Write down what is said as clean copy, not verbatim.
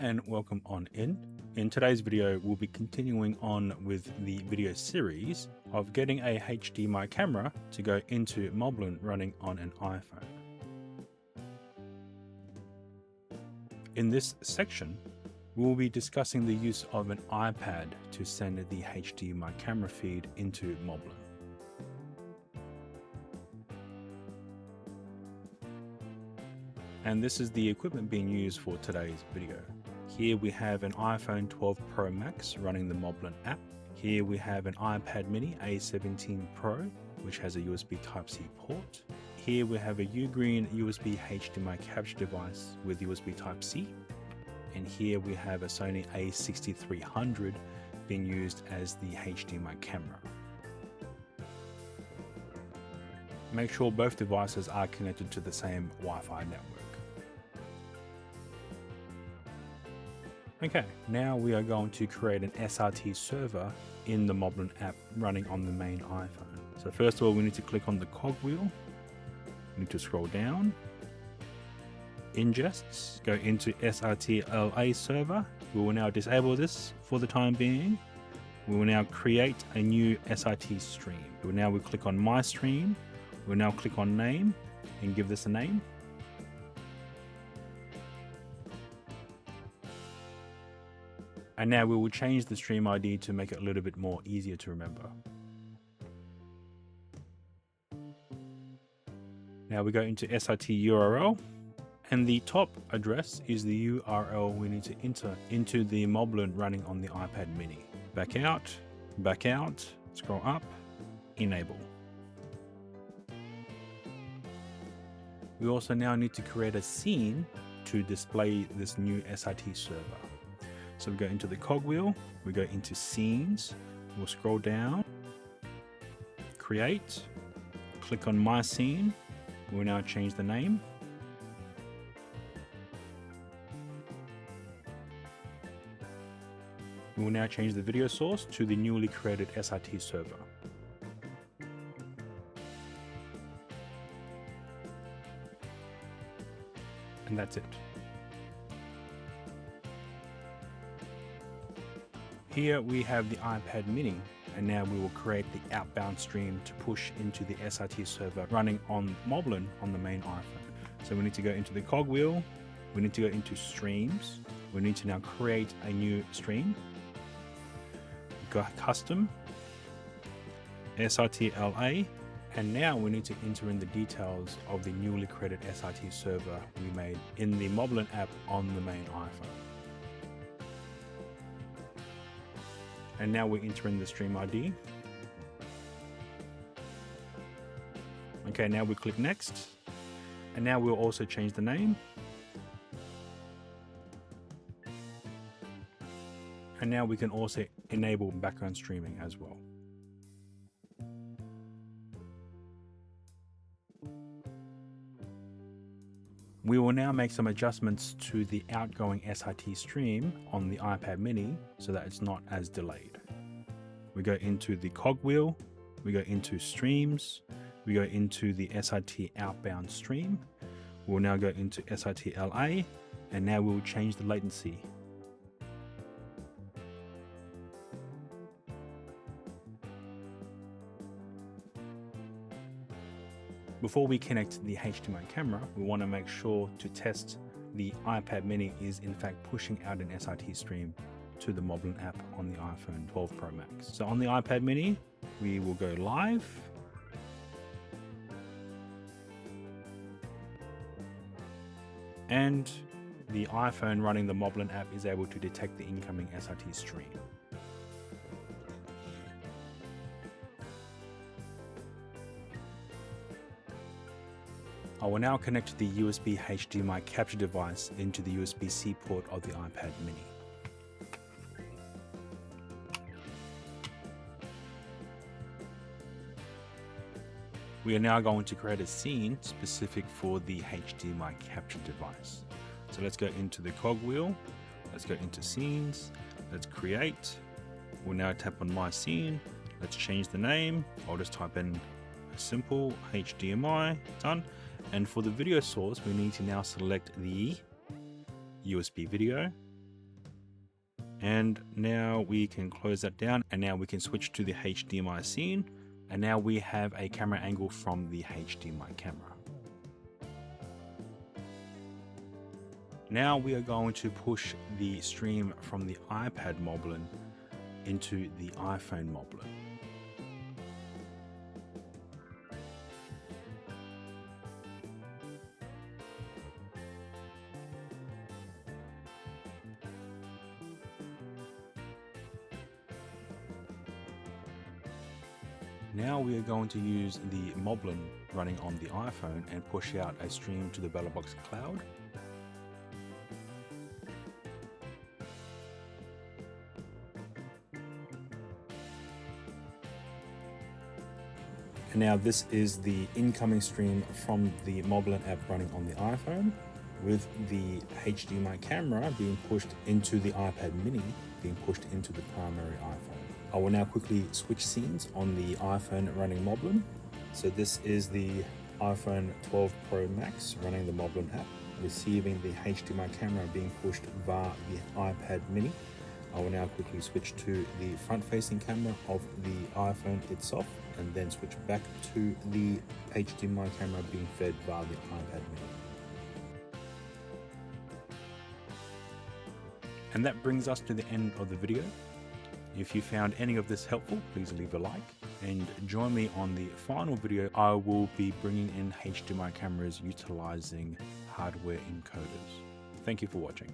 and welcome on in. In today's video, we'll be continuing on with the video series of getting a HDMI camera to go into Moblin running on an iPhone. In this section, we will be discussing the use of an iPad to send the HDMI camera feed into Moblin. And this is the equipment being used for today's video. Here we have an iPhone 12 Pro Max running the Moblin app. Here we have an iPad mini A17 Pro, which has a USB Type-C port. Here we have a Ugreen USB HDMI Capture device with USB Type-C. And here we have a Sony A6300 being used as the HDMI camera. Make sure both devices are connected to the same Wi-Fi network. Okay, now we are going to create an SRT server in the Moblin app running on the main iPhone. So first of all, we need to click on the cogwheel. We need to scroll down. Ingests, go into SRT LA server. We will now disable this for the time being. We will now create a new SRT stream. Now we click on My Stream. We'll now click on Name and give this a name. And now we will change the stream ID to make it a little bit more easier to remember. Now we go into SRT URL, and the top address is the URL we need to enter into the Moblin running on the iPad mini. Back out, scroll up, enable. We also now need to create a scene to display this new SRT server. So we go into the cogwheel, we go into scenes, we'll scroll down, create, click on My Scene, we'll now change the name. We will now change the video source to the newly created SRT server. And that's it. Here we have the iPad mini, and now we will create the outbound stream to push into the SRT server running on Moblin on the main iPhone. So we need to go into the cogwheel, we need to go into streams, we need to now create a new stream, go custom, SRT LA, and now we need to enter in the details of the newly created SRT server we made in the Moblin app on the main iPhone. And now we enter in the stream ID. Okay, now we click next. And now we'll also change the name. And now we can also enable background streaming as well. We will now make some adjustments to the outgoing SRT stream on the iPad mini so that it's not as delayed. We go into the cogwheel, we go into streams, we go into the SRT outbound stream. We'll now go into SRT LA, and now we'll change the latency. Before we connect the HDMI camera, we want to make sure to test the iPad mini is in fact pushing out an SRT stream to the Moblin app on the iPhone 12 Pro Max. So on the iPad mini, we will go live. And the iPhone running the Moblin app is able to detect the incoming SRT stream. I will now connect the USB HDMI Capture device into the USBC port of the iPad mini. We are now going to create a scene specific for the HDMI Capture device. So let's go into the cogwheel, let's go into scenes, let's create. We'll now tap on My Scene, let's change the name. I'll just type in a simple HDMI, done. And for the video source, we need to now select the USB video. And now we can close that down, and now we can switch to the HDMI scene, and now we have a camera angle from the HDMI camera. Now we are going to push the stream from the iPad Moblin into the iPhone Moblin. Now we are going to use the Moblin running on the iPhone and push out a stream to the BellaBox cloud. And now this is the incoming stream from the Moblin app running on the iPhone, with the HDMI camera being pushed into the iPad mini, being pushed into the primary iPhone. I will now quickly switch scenes on the iPhone running Moblin. So this is the iPhone 12 Pro Max running the Moblin app, receiving the HDMI camera being pushed via the iPad mini. I will now quickly switch to the front-facing camera of the iPhone itself, and then switch back to the HDMI camera being fed via the iPad mini. And that brings us to the end of the video. If you found any of this helpful, please leave a like and join me on the final video. I will be bringing in HDMI cameras utilizing hardware encoders. Thank you for watching.